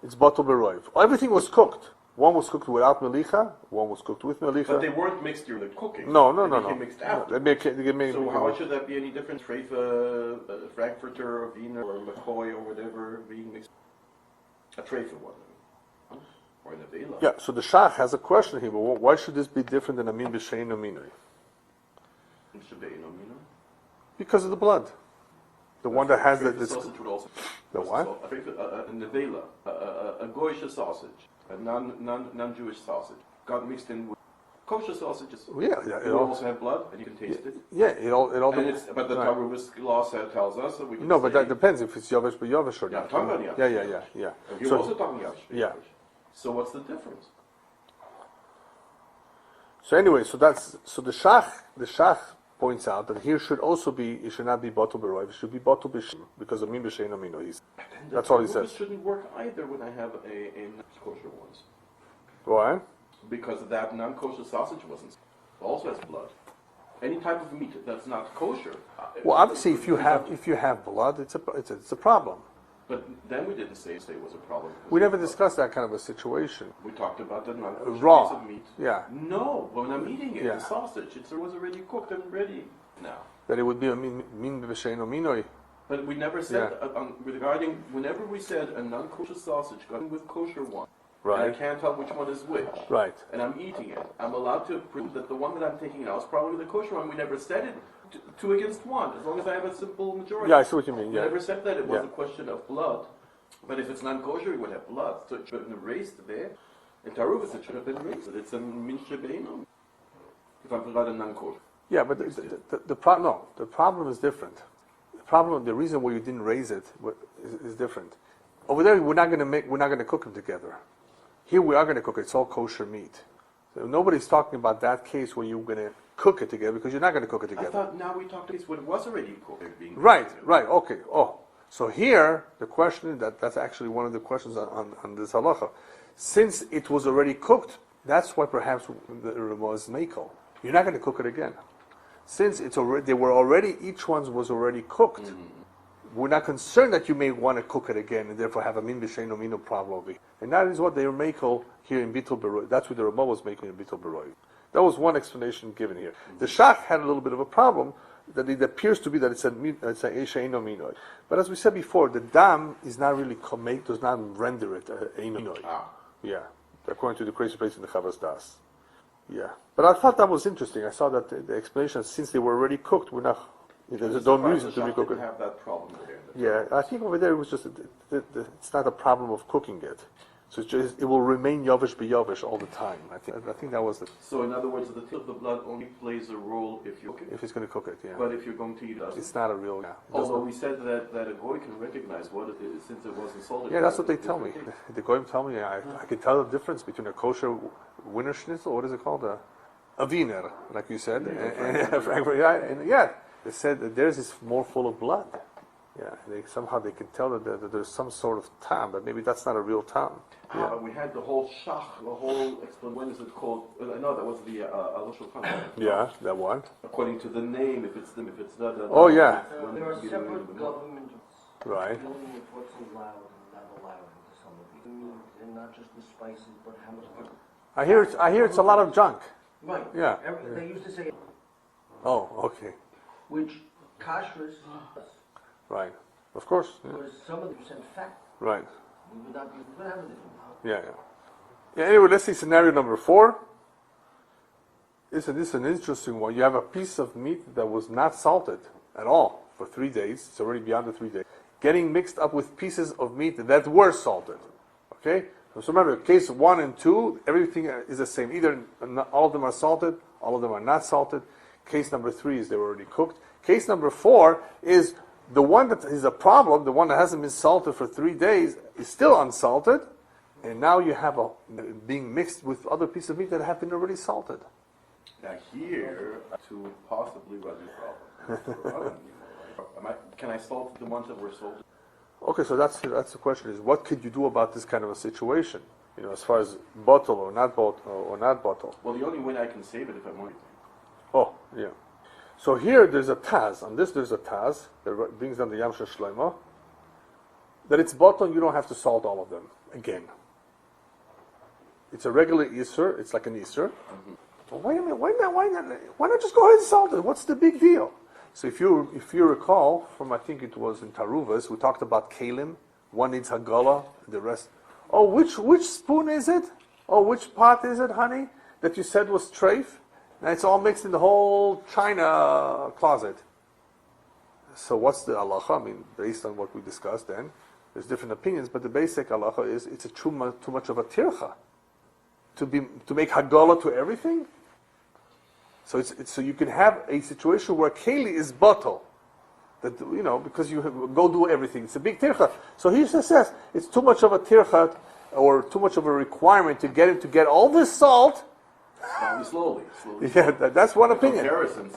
It's bottle beroiv. Everything was cooked. One was cooked without Melicha, one was cooked with Melicha. But they weren't mixed during the cooking. No. They became mixed after. No, So how should that be any different? Treifa, Frankfurter, or Wiener, or McCoy, or whatever being mixed? A Treifa one. Or an Avela. Yeah, so the Shach has a question here. But why should this be different than Amin B'Shein Aminoi? Because of the blood. The one that has the sausage would also. The what? A nevela, a goyish sausage, a non-Jewish sausage, got mixed in with kosher sausages. Yeah, It will also have blood, and you can taste it. Yeah, it all. But the Taaruvot law tells us that we can. No, but that depends if it's Yovesh but Yovesh or Yeah, not. I'm talking about Yeah. You're also talking Yavish. Yeah. So what's the difference? So anyway, so the Shach points out that here should also be, it should not be bottle beroiv, it should be bottle b'shem, because of min b'shein amino. That's all he says. It shouldn't work either when I have a non-kosher ones. Why? Because that non-kosher sausage also has blood. Any type of meat that's not kosher. Well, obviously, if you have blood, it's a problem. But then we didn't say it was a problem. We never discussed that kind of a situation. We talked about the non-kosher Raw. piece of meat. Yeah. No, when I'm eating it, Yeah. the sausage, it was already cooked and ready now. That it would be a min b'shein amino. But we never said, regarding, whenever we said a non-kosher sausage going with kosher one, Right. And I can't tell which one is which. Right. And I'm eating it. I'm allowed to prove that the one that I'm taking now is probably the kosher one. We never said it 2 against 1, as long as I have a simple majority. Yeah, I see what you mean. We Yeah. never said that it was a question of blood. But if it's non-kosher, it would have blood. So it should have been erased there. In Taaruvot, it should have been erased. It's a minshe beino. If I'm providing non-kosher. Yeah, but the problem is different. The reason why you didn't raise it is different. Over there, we're not going to cook them together. Here we are going to cook it. It's all kosher meat. So nobody's talking about that case where you're going to cook it together, because you're not going to cook it together. I thought now we talked about when it was already cooked. Right, okay. Oh, so here the question that's actually one of the questions on this halacha. Since it was already cooked, that's why perhaps there was mekel. You're not going to cook it again. Since each one was already cooked. Mm-hmm. We're not concerned that you may want to cook it again and therefore have a min b'sheino mino problem. And that is what they were making here in Bitul Beroi. That's what the Ramah was making in Bitul Beroi. That was one explanation given here. Mm-hmm. The Shach had a little bit of a problem that it appears to be that it's a sheino mino. But as we said before, the dam is not really does not render it eino mino. Yeah, according to the crazy place in the Chavas Das. Yeah, but I thought that was interesting. I saw that the explanation, since they were already cooked, we're not. There's no reason to recook it. Have that problem there. Yeah, I think over there it was just it's not a problem of cooking it. So it will remain yavish b'yavish all the time. I think that was it. So in other words, the tip of the blood only plays a role if you cook it. If it's going to cook it, yeah. But if you're going to eat it, it's not a real. Yeah. Although we said that a goy can recognize what it is since it wasn't salted. Yeah, that's what they tell me. The goyim tell me I can tell the difference between a kosher winter schnitzel. What is it called? A wiener, like you said. And yeah. They said that theirs is more full of blood. Yeah, somehow they can tell that there's some sort of tam, but maybe that's not a real tam. Yeah. We had the whole shach, the whole explanation. When is it called? No, that was the Shuchan. Yeah, that one. According to the name, if it's not. Oh yeah. There are separate government right. dealing with what's allowed and not allowed into some of these meat, and not just the spices, but how much. I hear it's a lot of junk. Right. Yeah. They used to say. Oh, okay. Which kashrus. Right. Of course. Yeah. Was some of the percent fat. Right. We would not be able to have it. Yeah. Anyway, let's see scenario number 4. This is an interesting one. You have a piece of meat that was not salted at all for 3 days. It's already beyond the 3 days. Getting mixed up with pieces of meat that were salted. Okay? So remember, case 1 and 2, everything is the same. Either all of them are salted, all of them are not salted. Case number 3 is they were already cooked. Case number 4 is the one that is a problem, the one that hasn't been salted for 3 days, is still unsalted, and now you have being mixed with other pieces of meat that have been already salted. Now here, to possibly run the problem. Can I salt the ones that were salted? Okay, so that's the question: is what could you do about this kind of a situation? As far as bottle or not bottle. Well, the only way I can save it if I want. Oh, yeah. So here there's a taz. On this there's a taz that brings down the Yamsha Shlomo. That it's bottle, you don't have to salt all of them again. It's a regular Isser. It's like an Isser. Mm-hmm. Well, wait a minute. Why not just go ahead and salt it? What's the big deal? So if you recall from, I think it was in Taaruvot, we talked about kalim. One needs hagala, the rest. Oh, which spoon is it? Oh, which pot is it, honey? That you said was treif? And it's all mixed in the whole china closet. So what's the halacha? I mean, based on what we discussed then, there's different opinions, but the basic halacha is it's too much of a tircha to make hagala to everything. So so you can have a situation where keli is bottle, that because you go do everything. It's a big tircha. So he just says it's too much of a tircha or too much of a requirement to get him to get all this salt. Slowly. Yeah, that's one opinion.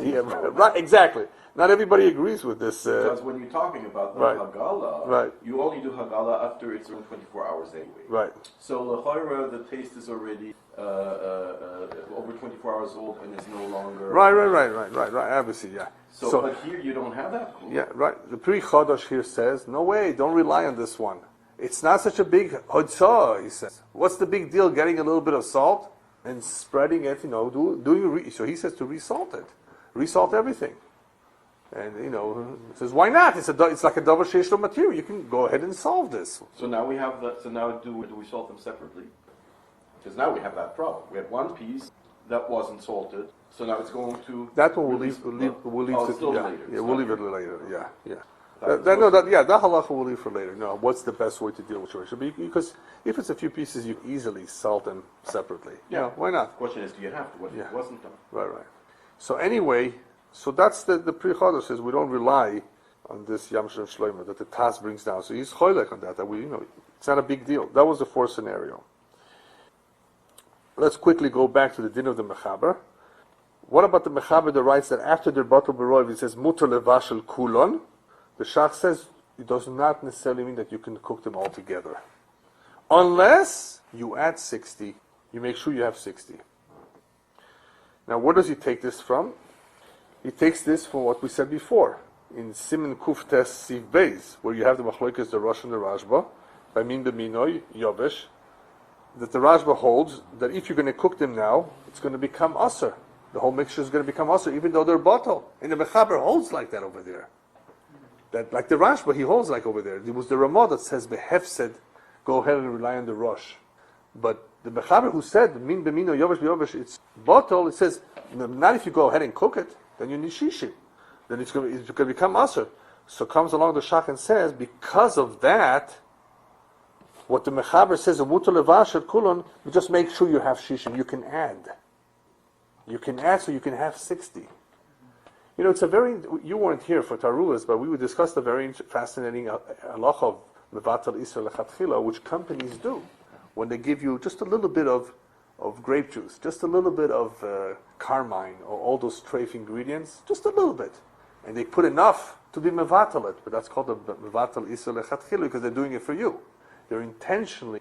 Yeah, right, exactly. Not everybody agrees with this. Because when you're talking about the hagala, you only do hagala after it's 24 hours anyway. Right. So l'chayra, the taste is already over 24 hours old and is no longer. Right. Obviously, yeah. So but here you don't have that. Yeah, right. The Pri Chodosh here says, no way, don't rely on this one. It's not such a big hodzah, he says. What's the big deal getting a little bit of salt and spreading it, so he says to resalt it. Resalt everything. And, says, why not? It's like a double sheshlo material. You can go ahead and solve this. So now we have that. So now do we salt them separately? Because now we have that problem. We have one piece that wasn't salted, so now it's going to... That one we'll leave still later. later. We'll leave it later. Yeah. That halacha we'll leave for later. No, what's the best way to deal with situation? Because if it's a few pieces, you can easily salt them separately. Yeah. Why not? The question is, do you have to? What if it wasn't done? Right. So anyway, that's the Pri Chadar says we don't rely on this Yam Shem Shloimeh that the Tas brings down. So he's choylek on that we, it's not a big deal. That was the fourth scenario. Let's quickly go back to the din of the Mechaber. What about the Mechaber that writes that after the Batul Beroiv it says Mutar Levashel Kulon? The Shach says it does not necessarily mean that you can cook them all together. Unless you add 60. You make sure you have 60. Now where does he take this from? He takes this from what we said before. In Siman Kuftes Siv Beis, where you have the Machlokes, the Rosh and the Rashba, by Min B'Minoy, Yovesh, that the Rashba holds that if you're going to cook them now, it's going to become Aser. The whole mixture is going to become Aser, even though they're bottle. And the Mechaber holds like that over there. That, like the Rashba, he holds like over there. It was the Ramah that says, Behefsed, go ahead and rely on the Rosh. But the Mechaber who said, Min B'Minoy, Yovesh, it's bottle, it says, not if you go ahead and cook it, then you need Shishim. Then it's going to become Aser. So comes along the Shach and says, because of that, what the Mechaber says, Kulon, you just make sure you have Shishim. You can add. So you can have 60. It's a very, you weren't here for Taaruvot, but we would discuss the very fascinating halacha of Mevatel Isra Lechatchila, which companies do. When they give you just a little bit of grape juice, just a little bit of carmine, or all those treif ingredients, just a little bit. And they put enough to be mevatel it, but that's called the Mevatel Isra Lechatchila because they're doing it for you. They're intentionally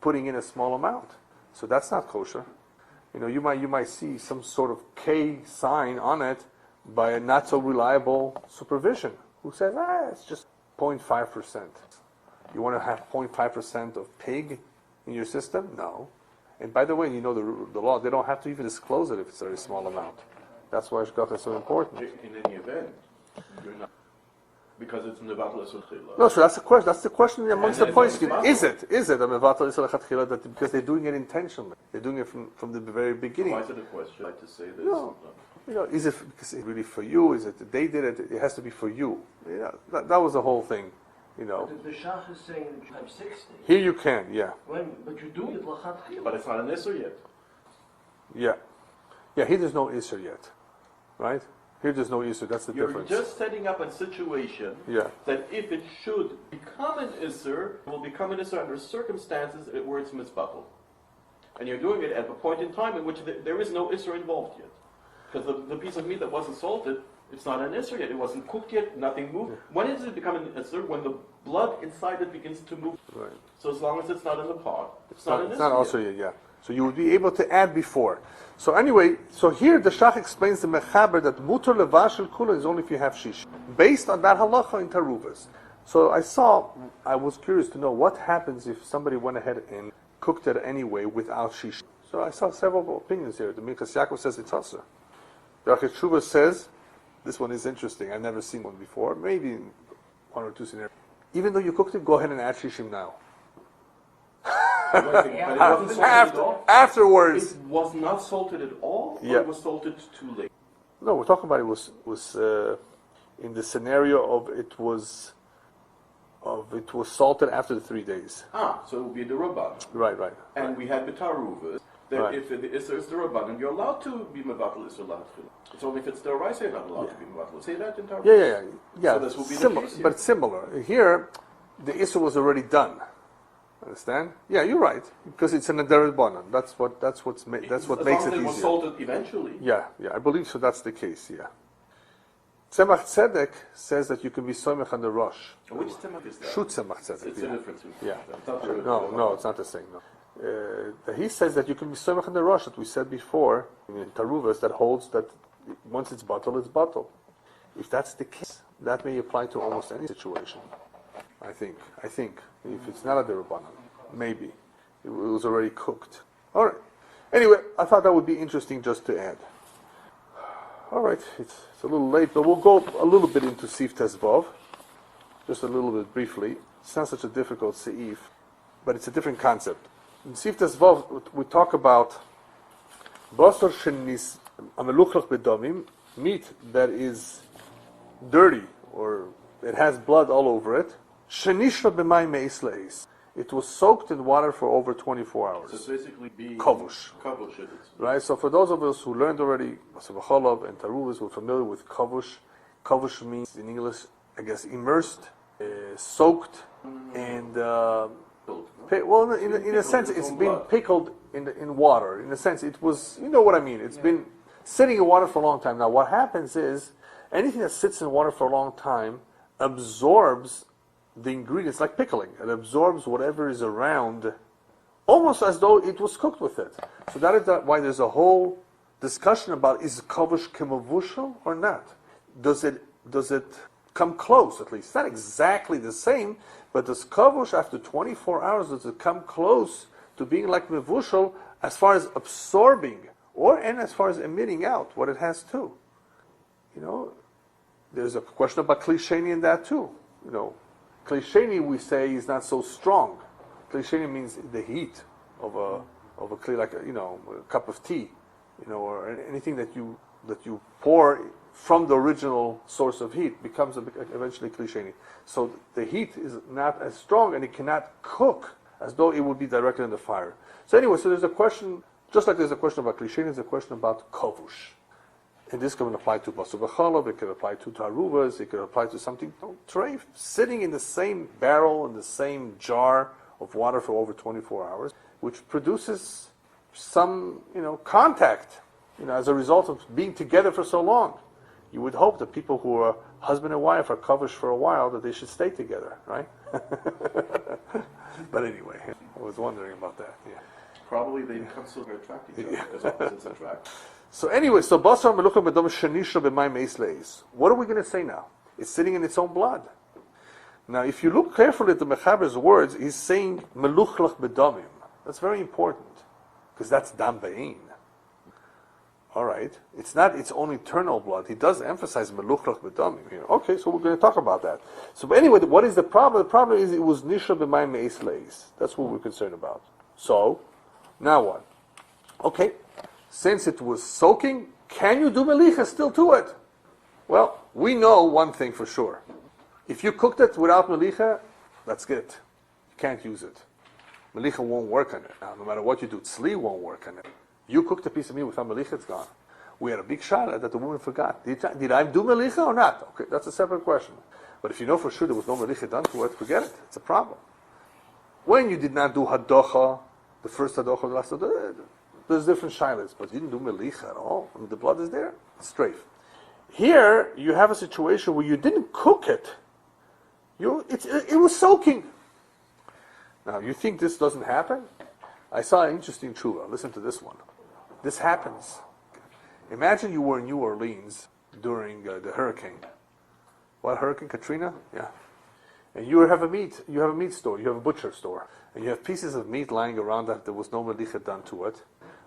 putting in a small amount. So that's not kosher. You might see some sort of K sign on it by a not so reliable supervision who says, it's just 0.5%. You want to have 0.5% of pig in your system? No. And by the way, the law, they don't have to even disclose it if it's a very small amount. That's why Shgacha is so important. In any event, you're not, because it's Mevatel Isra Lechatchila. No, so that's the question amongst the poskim. Is it a Mevatel Isra Lechatchila because they're doing it intentionally? They're doing it from the very beginning. Why is it a question? I'd like to say this. No. Is it because it's really for you? Is it that they did it? It has to be for you. That was the whole thing. The Shach is saying that you have 60. Here you can, yeah. But you're doing it Lechatchila. But it's not an Isser yet. Yeah, here there's no Isser yet. Right? Here there's no Isser, that's the difference. You're just setting up a situation that if it should become an Isser, it will become an Isser under circumstances where it's misbuttled. And you're doing it at a point in time in which there is no Isser involved yet. Because the piece of meat that wasn't salted, it's not an Isser yet. It wasn't cooked yet, nothing moved. When does it become an Isser? When the blood inside it begins to move. Right. So as long as it's not in the pot, it's not an Isser. It's not also yet, yeah. So you would be able to add before. So anyway, here the Shach explains the Mechaber that Mutar Levashel Kulon is only if you have Shish. Based on that halacha in Taaruvot. So I was curious to know what happens if somebody went ahead and cooked it anyway without Shish. So I saw several opinions here. The Minchas Yaakov says it's Aser. The Acheshuva says, this one is interesting, I've never seen one before, maybe in one or two scenarios. Even though you cooked it, go ahead and add Shishim now. But it wasn't salted at all? Afterwards. It was not salted at all, or it was salted too late? No, we're talking about it was in the scenario of it was salted after the 3 days. So it would be the Rabban. Right. And we had B'Taaruvot that if it is the Rabban, you're allowed to be Mevatel Isra Lechatchila. It's only if it's the Raisa you're not allowed to be Mevatel. Say that in Taaruvot. Yeah. So this will be similar, the case, but similar. Here, the Isra was already done. Understand? Yeah, you're right. Because it's an Adarabanan. That's what makes it easier. As long as it was salted eventually. Yeah, I believe so. That's the case. Yeah. Tzemach Tzedek says that you can be soimech on the Rosh. Which Tzemach is that? Shoot Tzemach Tzedek. It's a difference. Yeah. No, it's not the same. No. He says that you can be soimech on the Rosh that we said before in Taaruvot that holds that once it's bottled, it's bottled. If that's the case, that may apply to almost any situation. I think. If it's not a Derabanan, maybe. It was already cooked. All right. Anyway, I thought that would be interesting just to add. All right. It's a little late, but we'll go a little bit into Sif Tezvav. Just a little bit briefly. It's not such a difficult Seif, but it's a different concept. In Siftas Vav, we talk about Basar shenis ameluchlach bedomim, meat that is dirty or it has blood all over it. Shenishra b'mayim meis leis. It was soaked in water for over 24 hours. So it's basically being kavush. Right? So for those of us who learned already Basar and Taaruvot, who are familiar with kavush. Kavush means in English, I guess, immersed, soaked, and well, in a sense, it's been pickled in water. In a sense, it was, you know what I mean. It's been sitting in water for a long time. Now, what happens is anything that sits in water for a long time absorbs the ingredients, like pickling. It absorbs whatever is around, almost as though it was cooked with it. So that is why there's a whole discussion about is kavush kemavushal or not. Does it come close, at least? It's not exactly the same, but does kavush after 24 hours, does it come close to being like mevushal as far as absorbing and as far as emitting out what it has too? You know, there's a question about klisheni in that too. You know, klisheni we say is not so strong. Klisheni means the heat of a kli, like a cup of tea, or anything that you pour from the original source of heat becomes eventually klisheni. So the heat is not as strong and it cannot cook as though it would be directly in the fire. So anyway, so there's a question, just like there's a question about klisheni, there's a question about kavush. And this can apply to basar v'chalav, it can apply to taruvas, it can apply to something, treif, sitting in the same barrel, in the same jar of water for over 24 hours, which produces some, contact, as a result of being together for so long. You would hope that people who are husband and wife are kavush for a while, that they should stay together, right? But anyway, I was wondering about that. Yeah. Probably they become so attract each other because opposites attract. So anyway, so basar meluchlach bedom shenisha b'mayim meis leis. What are we going to say now? It's sitting in its own blood. Now, if you look carefully at the Mechaber's words, he's saying meluchlach bedomim. That's very important because that's dam be'in. All right, it's not its own eternal blood. He does emphasize meluchlach bedomim here. Okay, so we're going to talk about that. So, but anyway, what is the problem? The problem is it was nisha b'mayim meis leis. That's what we're concerned about. So, now what? Okay, since it was soaking, can you do melicha still to it? Well, we know one thing for sure. If you cooked it without melicha, that's it. You can't use it. Melicha won't work on it. Now, no matter what you do, tzli won't work on it. You cooked a piece of meat without melicha, it's gone. We had a big shayla that the woman forgot. Did I do melicha or not? Okay, that's a separate question. But if you know for sure there was no melicha done to it, forget it. It's a problem. When you did not do hadocha, the first hadocha, the last hadocha, there's different shaylas, but you didn't do melicha at all. I mean, the blood is there. It's strafe. Here, you have a situation where you didn't cook it. It was soaking. Now, you think this doesn't happen? I saw an interesting tshuva. Listen to this one. This happens. Imagine you were in New Orleans during the hurricane. What hurricane? Katrina? Yeah. And you have a meat store. You have a butcher store, and you have pieces of meat lying around that there was no melicha done to it.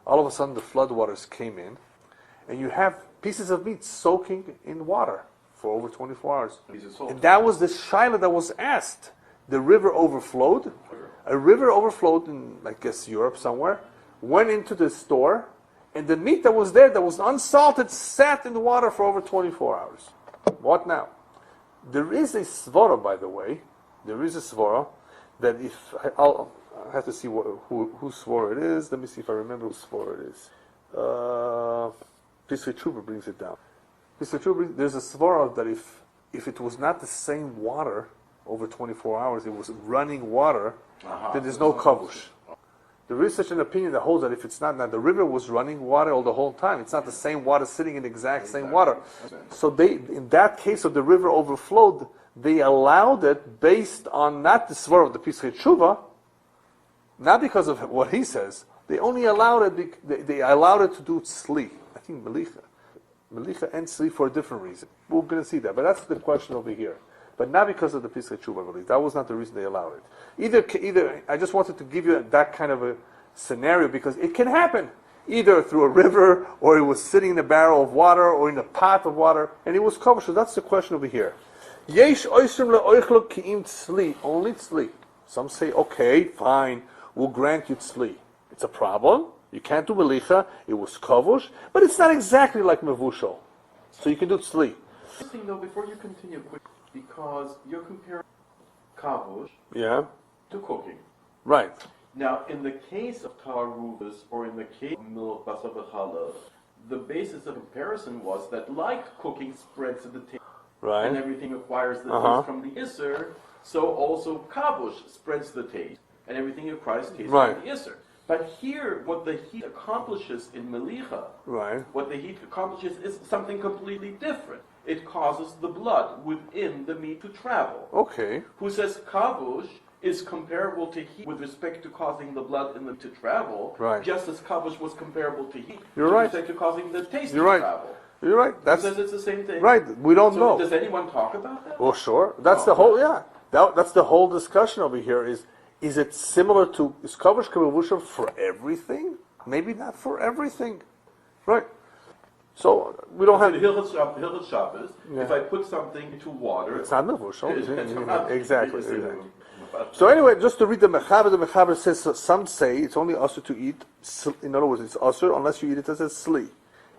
All of a sudden, the floodwaters came in, and you have pieces of meat soaking in water for over 24 hours. And that was the shayla that was asked. The river overflowed. A river overflowed in, I guess, Europe somewhere, went into the store, and the meat that was there, that was unsalted, sat in the water for over 24 hours. What now? There is a svara, by the way. There is a svara that if I'll have to see whose svara it is. Let me see if I remember whose svara it is. Pesach Tshuva brings it down. There's a svara that if it was not the same water over 24 hours, it was running water, then there's no kavush. There is such an opinion that holds that if it's not, the river was running water all the whole time. It's not the same water sitting in the exact same water. So in that case of the river overflowed, they allowed it based on not the svara of the Pesach Tshuva, not because of what he says. They only allowed it. They allowed it to do tzli. I think melicha and tzli for a different reason. We're going to see that, but that's the question over here. But not because of the Pesach Tshuva, I believe. That was not the reason they allowed it. Either I just wanted to give you that kind of a scenario because it can happen. Either through a river, or it was sitting in a barrel of water, or in a pot of water, and it was covered. So that's the question over here. Yesh oisrim le'oichlo ki'im tzli. Only tzli. Some say, okay, fine. will grant you tzli. It's a problem. You can't do melicha. It was kavush, but it's not exactly like mevushal. So you can do tzli. Interesting though, before you continue, because you're comparing kavush to cooking. Right. Now, in the case of Taaruvot or in the case of milk, Basar, Challah, the basis of comparison was that like cooking spreads the taste, right, and everything acquires the taste from the Isser, so also kavush spreads the taste, and everything acquires taste from the Isser. But here, what the heat accomplishes in Melicha, what the heat accomplishes is something completely different. It causes the blood within the meat to travel. Okay. Who says kavush is comparable to heat with respect to causing the blood in them to travel, just as kavush was comparable to heat with respect to causing the taste to travel. You're right. That says it's the same thing. Right. We don't know. Does anyone talk about that? Well, sure. That's the whole. Yeah. That's the whole discussion over here. Is it similar to is kavush kavavusha for everything? Maybe not for everything. Right. So we don't have Hilchot Shabbos. If I put something into water, it's not mevushal. Exactly. So anyway, just to read the Mechaber says some say it's only usher to eat. In other words, it's usher unless you eat it as a sli.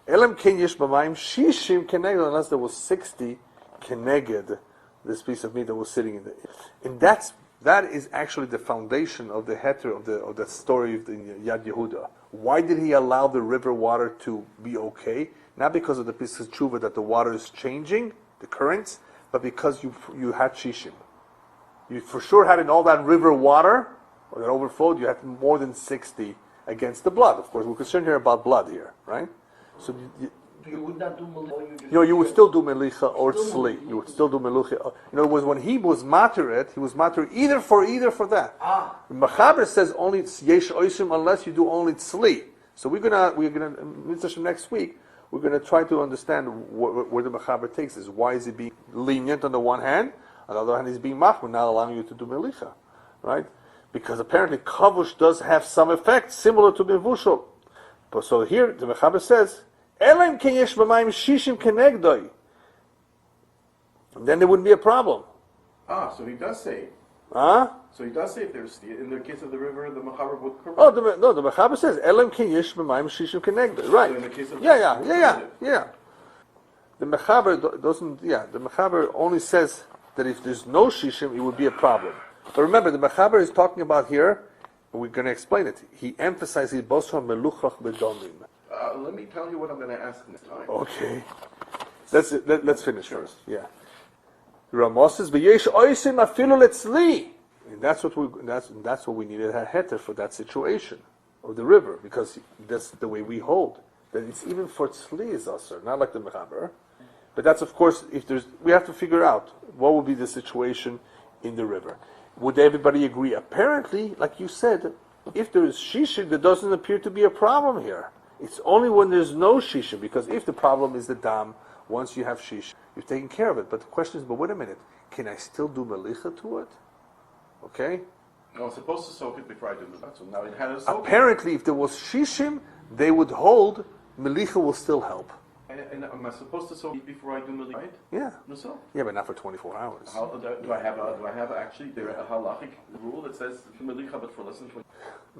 Elam ken yesh b'mayim shishim keneged, unless there was 60 keneged, this piece of meat that was sitting in the. And that is actually the foundation of the heter of the story of the Yad Yehuda. Why did he allow the river water to be okay? Not because of the piece of tshuva that the water is changing, the currents, but because you had shishim. You for sure had in all that river water, or that overflowed, you had more than 60 against the blood. Of course, we're concerned here about blood here, right? So you would not do melicha. You would still do melicha or tzli. You would still do melucha. In other words, when he was matir he was matir either for that. Mechaber says only yesh oisim unless you do only tzli. So we're gonna mitzvah next week. We're gonna try to understand where the Mechaber takes this. Why is he being lenient on the one hand? On the other hand, he's being machmir, not allowing you to do melicha, right? Because apparently kavush does have some effect similar to mevushal. But so here the Mechaber says, "Elam ken yesh b'mayim shishim kenegdoi." Then there wouldn't be a problem. So he does say. So he does say if there's in the case of the river, the Mechaber would correct. The Mechaber says, "Elam ken yesh b'mayim shishim kenegdoi." Right? So in the case of yeah. The Mechaber doesn't. Yeah, the Mechaber only says that if there's no shishim, it would be a problem. But remember, the Mechaber is talking about here, and we're going to explain it. He emphasizes Basar meluchach bedomim. Let me tell you what I'm going to ask next time. Okay. Let's finish first. Yeah. Ramos says, "V'yesh oisim afilu letzli." And that's what we needed a heter for that situation of the river, because that's the way we hold that it's even for tzli is asur, not like the Mechaber. But that's, of course, we have to figure out what would be the situation in the river. Would everybody agree? Apparently, like you said, if there is shishim, there doesn't appear to be a problem here. It's only when there's no shishim, because if the problem is the dam, once you have shishim, you've taken care of it. But the question is, but wait a minute, can I still do melicha to it? Okay? No, I'm supposed to soak it before I do melicha. So now it had to soak. Apparently, if there was shishim, they would hold, melicha will still help. And am I supposed to soak it before I do melicha? Right? Yeah. No, so. Yeah, but not for 24 hours. Do I have actually a halachic rule that says melicha but for less than 20?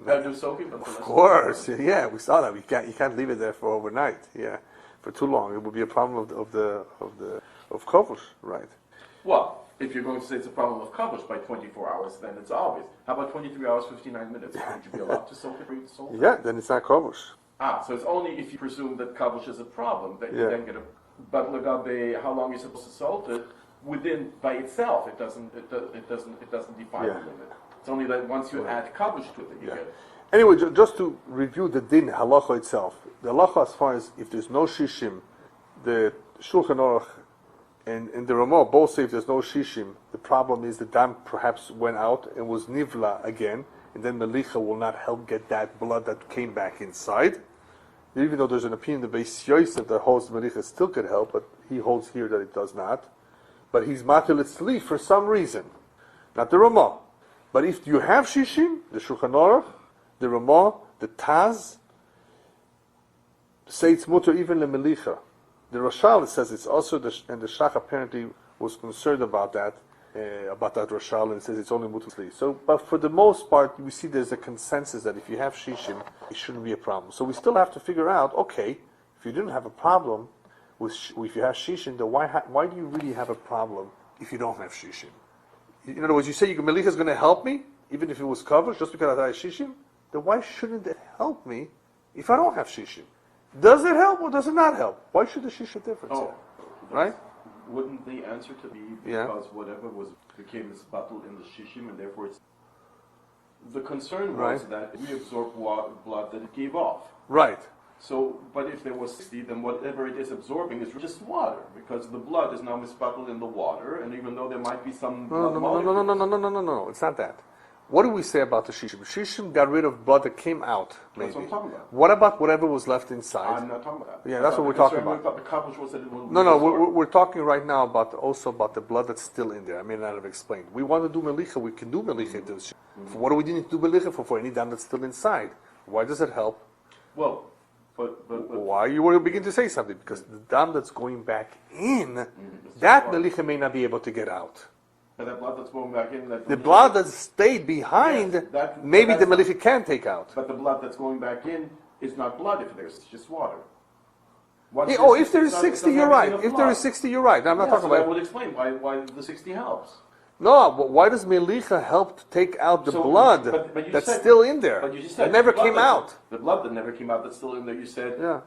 I do soaking but for less. Of course, yeah, we saw that. You can't leave it there for overnight. Yeah, for too long, it would be a problem of kavush, right? Well, if you're going to say it's a problem of kavush by 24 hours, then it's obvious. How about 23 hours 59 minutes? Would you be allowed to soak it for you to soak? Yeah, then it's not kavush. So it's only if you presume that kavush is a problem that you then get a. But legabe, how long you're supposed to salt it within by itself, it doesn't define the limit. It's only that once you add kavush to it, you get it. Anyway, just to review the din halacha itself, the halacha as far as if there's no shishim, the Shuchan Aruch and the Ramah both say if there's no shishim, the problem is the dam perhaps went out and was nivla again, and then melicha will not help get that blood that came back inside. Even though there's an opinion the Beis Yosef that holds melicha still could help, but he holds here that it does not. But he's matil tzli for some reason, not the Ramah. But if you have shishim, the Shuchan Aruch, the Ramah, the Taz, say it's mutter even le melicha. The Rashal says it's also, and the Shach apparently was concerned about that, about that Rashal and says it's only mutusli. So, but for the most part, we see there's a consensus that if you have shishim, it shouldn't be a problem. So we still have to figure out, okay, if you didn't have a problem with if you have shishim, then why do you really have a problem if you don't have shishim? In other words, you say Melicha is going to help me, even if it was covered, just because I have shishim, then why shouldn't it help me if I don't have shishim? Does it help or does it not help? Why should the shishim difference here? Right? Wouldn't the answer to be because whatever became this battle in the shishim, and therefore the concern was that we absorbed blood that it gave off. Right. So, but if there was 60, then whatever it is absorbing is just water, because the blood is now misbottled in the water, and even though there might be some blood No, it's not that. What do we say about the shishim? Shishim got rid of blood that came out, maybe. That's what I'm talking about. What about whatever was left inside? I'm not talking about that. Yeah, that's what we're talking about. We're talking right now also about the blood that's still in there. I may not have explained. We want to do melicha, we can do melicha into the shishim. What do we need to do melicha for any dam that's still inside? Why does it help? Well, but why you were beginning to say something? Because the dam that's going back in, that melicha may not be able to get out. And that blood that's going back in, the blood that stayed behind, maybe the melicha can take out. But the blood that's going back in is not blood if there's just water. If there is 60, you're right. If there is 60, you're right. I'm not talking about. That would explain why the 60 helps. No, but why does melicha help to take out the blood that's still in there? But you just said it never came out. The blood that never came out that's still in there, you said, the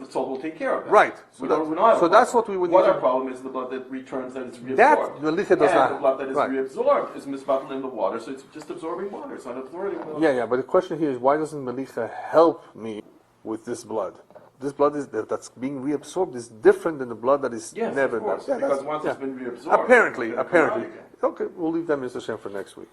soul will take care of that. Right. So that's what we would need. What our problem is the blood that returns, that is reabsorbed. That melicha does not. The blood that is reabsorbed is misbottled in the water, so it's just absorbing water. It's not absorbing water. Yeah, but the question here is, why doesn't melicha help me with this blood? This blood that's being reabsorbed is different than the blood that is never. Of course, because once it's been reabsorbed. Apparently. Okay, we'll leave that, Mr. Shem, for next week.